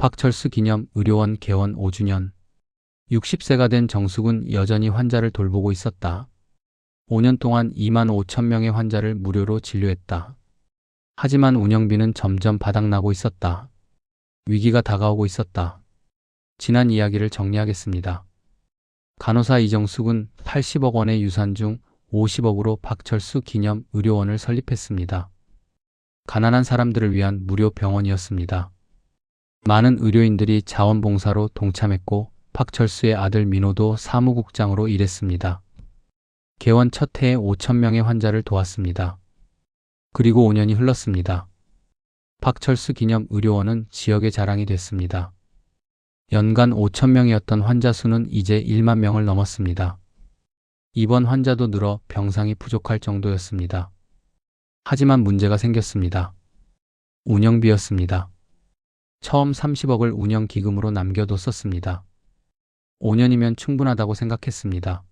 박철수 기념 의료원 개원 5주년. 60세가 된 정숙은 여전히 환자를 돌보고 있었다. 5년 동안 2만 5천 명의 환자를 무료로 진료했다. 하지만 운영비는 점점 바닥나고 있었다. 위기가 다가오고 있었다. 지난 이야기를 정리하겠습니다. 간호사 이정숙은 80억 원의 유산 중 50억으로 박철수 기념 의료원을 설립했습니다. 가난한 사람들을 위한 무료 병원이었습니다. 많은 의료인들이 자원봉사로 동참했고 박철수의 아들 민호도 사무국장으로 일했습니다. 개원 첫 해에 5천 명의 환자를 도왔습니다. 그리고 5년이 흘렀습니다. 박철수 기념 의료원은 지역의 자랑이 됐습니다. 연간 5천 명이었던 환자 수는 이제 1만 명을 넘었습니다. 입원 환자도 늘어 병상이 부족할 정도였습니다. 하지만 문제가 생겼습니다. 운영비였습니다. 처음 30억을 운영기금으로 남겨뒀었습니다. 5년이면 충분하다고 생각했습니다.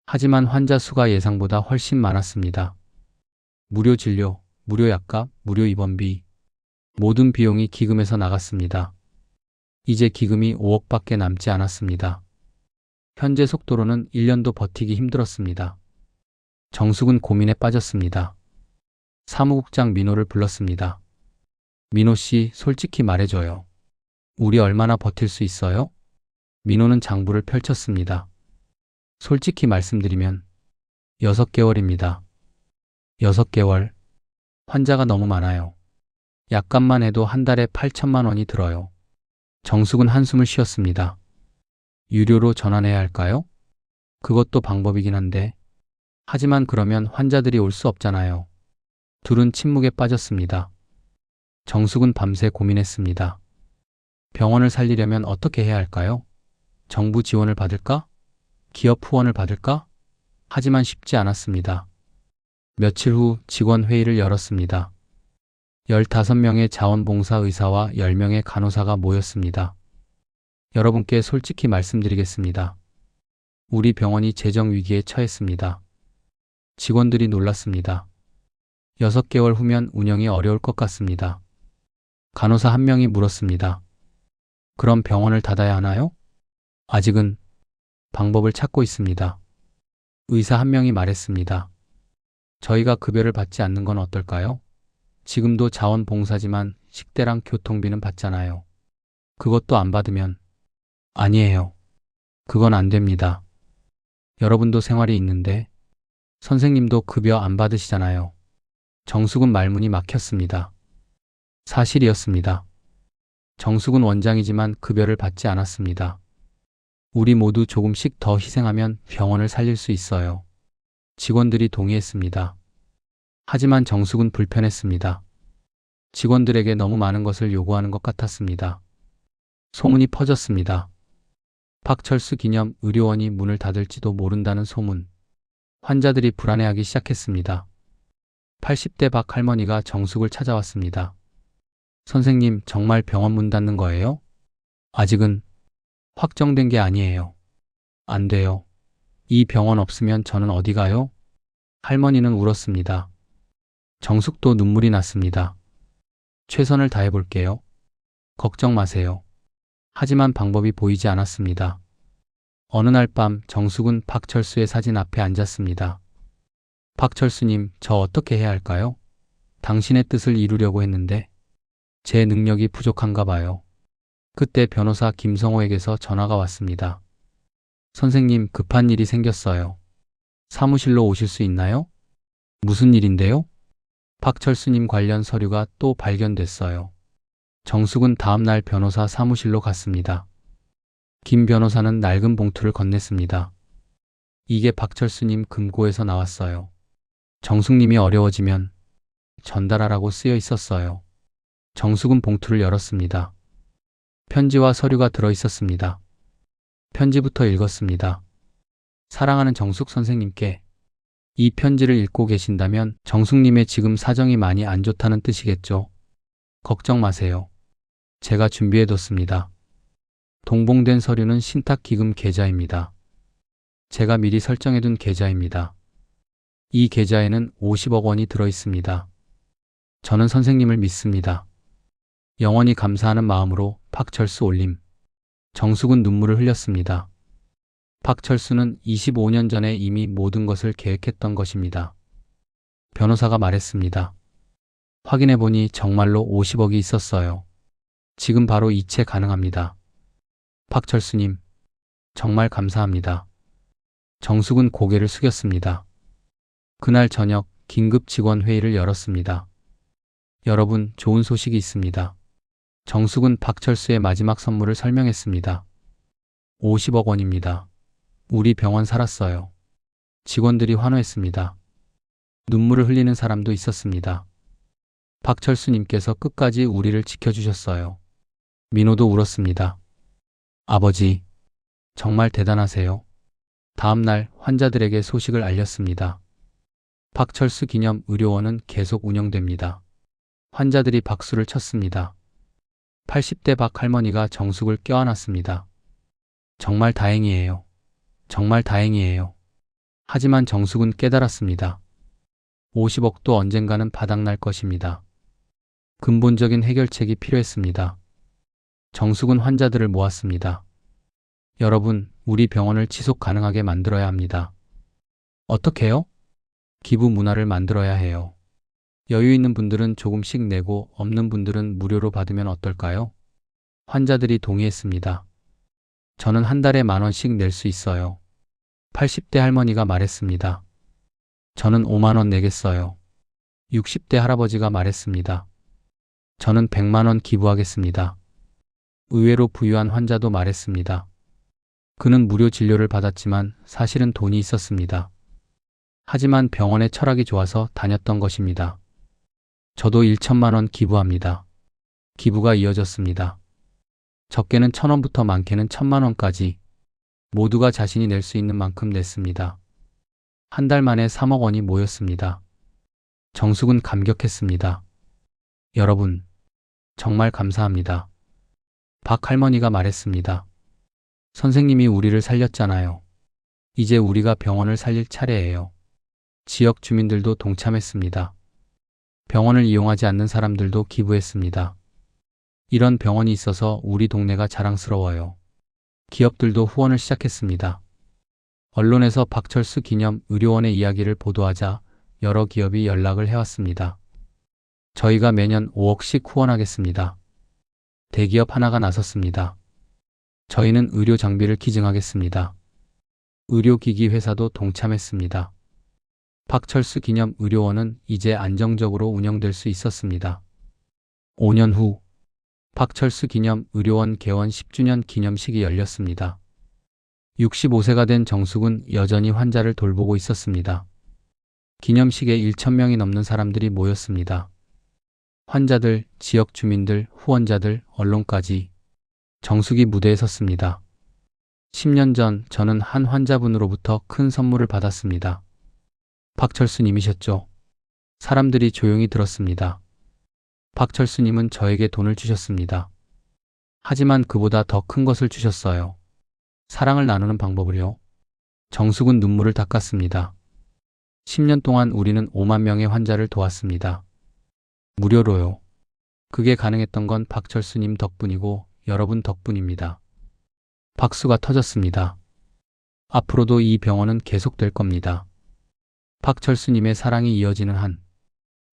하지만 환자 수가 예상보다 훨씬 많았습니다. 무료 진료, 무료 약값, 무료 입원비, 모든 비용이 기금에서 나갔습니다. 이제 기금이 5억밖에 남지 않았습니다. 현재 속도로는 1년도 버티기 힘들었습니다. 정숙은 고민에 빠졌습니다. 사무국장 민호를 불렀습니다. 민호 씨, 솔직히 말해줘요. 우리 얼마나 버틸 수 있어요? 민호는 장부를 펼쳤습니다. 솔직히 말씀드리면 6개월입니다. 6개월. 환자가 너무 많아요. 약값만 해도 한 달에 8천만 원이 들어요. 정숙은 한숨을 쉬었습니다. 유료로 전환해야 할까요? 그것도 방법이긴 한데. 하지만 그러면 환자들이 올 수 없잖아요. 둘은 침묵에 빠졌습니다. 정숙은 밤새 고민했습니다. 병원을 살리려면 어떻게 해야 할까요? 정부 지원을 받을까? 기업 후원을 받을까? 하지만 쉽지 않았습니다. 며칠 후 직원 회의를 열었습니다. 15명의 자원봉사 의사와 10명의 간호사가 모였습니다. 여러분께 솔직히 말씀드리겠습니다. 우리 병원이 재정 위기에 처했습니다. 직원들이 놀랐습니다. 6개월 후면 운영이 어려울 것 같습니다. 간호사 한 명이 물었습니다. 그럼 병원을 닫아야 하나요? 아직은 방법을 찾고 있습니다. 의사 한 명이 말했습니다. 저희가 급여를 받지 않는 건 어떨까요? 지금도 자원봉사지만 식대랑 교통비는 받잖아요. 그것도 안 받으면. 아니에요. 그건 안 됩니다. 여러분도 생활이 있는데 선생님도 급여 안 받으시잖아요. 정숙은 말문이 막혔습니다. 사실이었습니다. 정숙은 원장이지만 급여를 받지 않았습니다. 우리 모두 조금씩 더 희생하면 병원을 살릴 수 있어요. 직원들이 동의했습니다. 하지만 정숙은 불편했습니다. 직원들에게 너무 많은 것을 요구하는 것 같았습니다. 소문이 퍼졌습니다. 박철수 기념 의료원이 문을 닫을지도 모른다는 소문. 환자들이 불안해하기 시작했습니다. 80대 박 할머니가 정숙을 찾아왔습니다. 선생님, 정말 병원 문 닫는 거예요? 아직은 확정된 게 아니에요. 안 돼요. 이 병원 없으면 저는 어디 가요? 할머니는 울었습니다. 정숙도 눈물이 났습니다. 최선을 다해 볼게요. 걱정 마세요. 하지만 방법이 보이지 않았습니다. 어느 날 밤 정숙은 박철수의 사진 앞에 앉았습니다. 박철수님, 저 어떻게 해야 할까요? 당신의 뜻을 이루려고 했는데 제 능력이 부족한가 봐요. 그때 변호사 김성호에게서 전화가 왔습니다. 선생님, 급한 일이 생겼어요. 사무실로 오실 수 있나요? 무슨 일인데요? 박철수님 관련 서류가 또 발견됐어요. 정숙은 다음날 변호사 사무실로 갔습니다. 김 변호사는 낡은 봉투를 건넸습니다. 이게 박철수님 금고에서 나왔어요. 정숙님이 어려워지면 전달하라고 쓰여 있었어요. 정숙은 봉투를 열었습니다. 편지와 서류가 들어 있었습니다. 편지부터 읽었습니다. 사랑하는 정숙 선생님께, 이 편지를 읽고 계신다면 정숙님의 지금 사정이 많이 안 좋다는 뜻이겠죠. 걱정 마세요. 제가 준비해뒀습니다. 동봉된 서류는 신탁기금 계좌입니다. 제가 미리 설정해둔 계좌입니다. 이 계좌에는 50억 원이 들어 있습니다. 저는 선생님을 믿습니다. 영원히 감사하는 마음으로 박철수 올림. 정숙은 눈물을 흘렸습니다. 박철수는 25년 전에 이미 모든 것을 계획했던 것입니다. 변호사가 말했습니다. 확인해보니 정말로 50억이 있었어요. 지금 바로 이체 가능합니다. 박철수님, 정말 감사합니다. 정숙은 고개를 숙였습니다. 그날 저녁 긴급 직원 회의를 열었습니다. 여러분, 좋은 소식이 있습니다. 정숙은 박철수의 마지막 선물을 설명했습니다. 50억 원입니다. 우리 병원 살았어요. 직원들이 환호했습니다. 눈물을 흘리는 사람도 있었습니다. 박철수님께서 끝까지 우리를 지켜주셨어요. 민호도 울었습니다. 아버지, 정말 대단하세요. 다음 날 환자들에게 소식을 알렸습니다. 박철수 기념 의료원은 계속 운영됩니다. 환자들이 박수를 쳤습니다. 80대 박 할머니가 정숙을 껴안았습니다. 정말 다행이에요. 정말 다행이에요. 하지만 정숙은 깨달았습니다. 50억도 언젠가는 바닥날 것입니다. 근본적인 해결책이 필요했습니다. 정숙은 환자들을 모았습니다. 여러분, 우리 병원을 지속 가능하게 만들어야 합니다. 어떻게요? 기부 문화를 만들어야 해요. 여유 있는 분들은 조금씩 내고 없는 분들은 무료로 받으면 어떨까요? 환자들이 동의했습니다. 저는 한 달에 10,000원씩 낼 수 있어요. 80대 할머니가 말했습니다. 저는 5만 원 내겠어요. 60대 할아버지가 말했습니다. 저는 100만 원 기부하겠습니다. 의외로 부유한 환자도 말했습니다. 그는 무료 진료를 받았지만 사실은 돈이 있었습니다. 하지만 병원의 철학이 좋아서 다녔던 것입니다. 저도 1천만 원 기부합니다. 기부가 이어졌습니다. 적게는 1,000원부터 많게는 1,000만 원까지 모두가 자신이 낼 수 있는 만큼 냈습니다. 한 달 만에 3억 원이 모였습니다. 정숙은 감격했습니다. 여러분, 정말 감사합니다. 박 할머니가 말했습니다. 선생님이 우리를 살렸잖아요. 이제 우리가 병원을 살릴 차례예요. 지역 주민들도 동참했습니다. 병원을 이용하지 않는 사람들도 기부했습니다. 이런 병원이 있어서 우리 동네가 자랑스러워요. 기업들도 후원을 시작했습니다. 언론에서 박철수 기념 의료원의 이야기를 보도하자 여러 기업이 연락을 해왔습니다. 저희가 매년 5억씩 후원하겠습니다. 대기업 하나가 나섰습니다. 저희는 의료 장비를 기증하겠습니다. 의료기기 회사도 동참했습니다. 박철수 기념 의료원은 이제 안정적으로 운영될 수 있었습니다. 5년 후 박철수 기념 의료원 개원 10주년 기념식이 열렸습니다. 65세가 된 정숙은 여전히 환자를 돌보고 있었습니다. 기념식에 1,000명이 넘는 사람들이 모였습니다. 환자들, 지역 주민들, 후원자들, 언론까지. 정숙이 무대에 섰습니다. 10년 전 저는 한 환자분으로부터 큰 선물을 받았습니다. 박철수님이셨죠. 사람들이 조용히 들었습니다. 박철수님은 저에게 돈을 주셨습니다. 하지만 그보다 더 큰 것을 주셨어요. 사랑을 나누는 방법을요. 정숙은 눈물을 닦았습니다. 10년 동안 우리는 5만 명의 환자를 도왔습니다. 무료로요. 그게 가능했던 건 박철수님 덕분이고 여러분 덕분입니다. 박수가 터졌습니다. 앞으로도 이 병원은 계속될 겁니다. 박철수님의 사랑이 이어지는 한.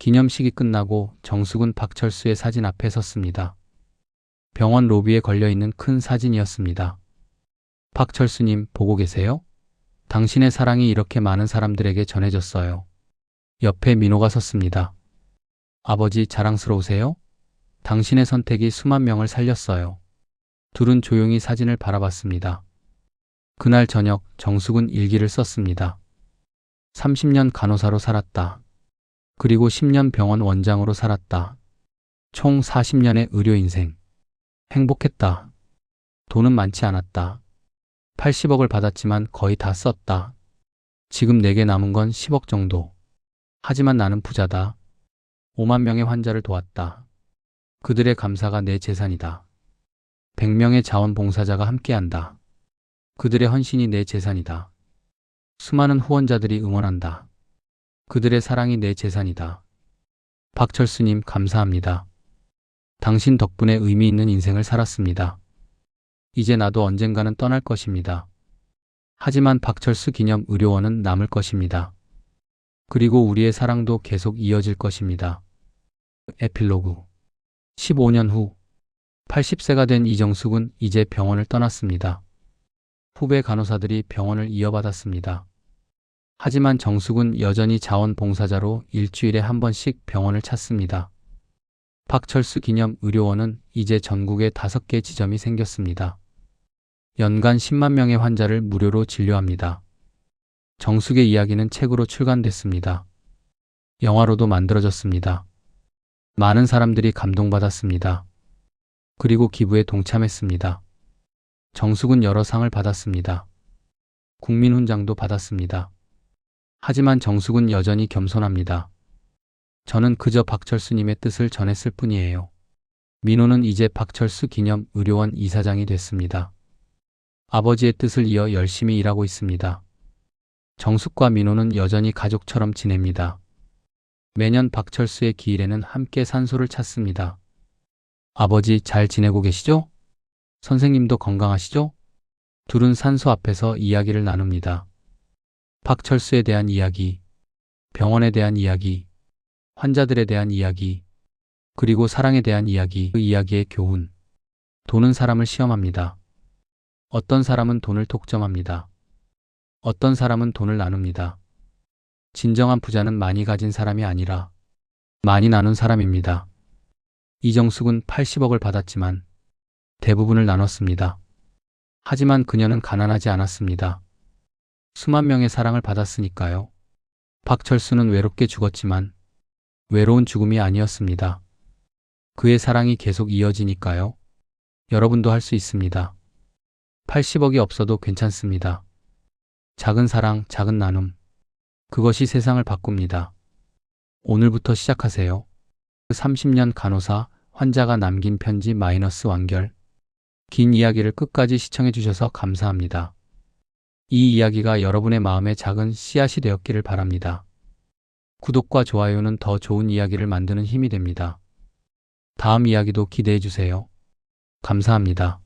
기념식이 끝나고 정숙은 박철수의 사진 앞에 섰습니다. 병원 로비에 걸려있는 큰 사진이었습니다. 박철수님, 보고 계세요? 당신의 사랑이 이렇게 많은 사람들에게 전해졌어요. 옆에 민호가 섰습니다. 아버지, 자랑스러우세요? 당신의 선택이 수만 명을 살렸어요. 둘은 조용히 사진을 바라봤습니다. 그날 저녁 정숙은 일기를 썼습니다. 30년 간호사로 살았다. 그리고 10년 병원 원장으로 살았다. 총 40년의 의료 인생. 행복했다. 돈은 많지 않았다. 80억을 받았지만 거의 다 썼다. 지금 내게 남은 건 10억 정도. 하지만 나는 부자다. 5만 명의 환자를 도왔다. 그들의 감사가 내 재산이다. 100명의 자원봉사자가 함께한다. 그들의 헌신이 내 재산이다. 수많은 후원자들이 응원한다. 그들의 사랑이 내 재산이다. 박철수님, 감사합니다. 당신 덕분에 의미 있는 인생을 살았습니다. 이제 나도 언젠가는 떠날 것입니다. 하지만 박철수 기념 의료원은 남을 것입니다. 그리고 우리의 사랑도 계속 이어질 것입니다. 에필로그 15년 후 80세가 된 이정숙은 이제 병원을 떠났습니다. 후배 간호사들이 병원을 이어받았습니다. 하지만 정숙은 여전히 자원봉사자로 일주일에 한 번씩 병원을 찾습니다. 박철수 기념 의료원은 이제 전국에 5개 지점이 생겼습니다. 연간 10만 명의 환자를 무료로 진료합니다. 정숙의 이야기는 책으로 출간됐습니다. 영화로도 만들어졌습니다. 많은 사람들이 감동받았습니다. 그리고 기부에 동참했습니다. 정숙은 여러 상을 받았습니다. 국민훈장도 받았습니다. 하지만 정숙은 여전히 겸손합니다. 저는 그저 박철수님의 뜻을 전했을 뿐이에요. 민호는 이제 박철수 기념 의료원 이사장이 됐습니다. 아버지의 뜻을 이어 열심히 일하고 있습니다. 정숙과 민호는 여전히 가족처럼 지냅니다. 매년 박철수의 기일에는 함께 산소를 찾습니다. 아버지 잘 지내고 계시죠? 선생님도 건강하시죠? 둘은 산소 앞에서 이야기를 나눕니다. 박철수에 대한 이야기, 병원에 대한 이야기, 환자들에 대한 이야기, 그리고 사랑에 대한 이야기, 그 이야기의 교훈. 돈은 사람을 시험합니다. 어떤 사람은 돈을 독점합니다. 어떤 사람은 돈을 나눕니다. 진정한 부자는 많이 가진 사람이 아니라 많이 나눈 사람입니다. 이정숙은 80억을 받았지만 대부분을 나눴습니다. 하지만 그녀는 가난하지 않았습니다. 수만 명의 사랑을 받았으니까요. 박철수는 외롭게 죽었지만 외로운 죽음이 아니었습니다. 그의 사랑이 계속 이어지니까요. 여러분도 할 수 있습니다. 80억이 없어도 괜찮습니다. 작은 사랑, 작은 나눔. 그것이 세상을 바꿉니다. 오늘부터 시작하세요. 30년 간호사, 환자가 남긴 편지 마이너스 완결. 긴 이야기를 끝까지 시청해 주셔서 감사합니다. 이 이야기가 여러분의 마음에 작은 씨앗이 되었기를 바랍니다. 구독과 좋아요는 더 좋은 이야기를 만드는 힘이 됩니다. 다음 이야기도 기대해 주세요. 감사합니다.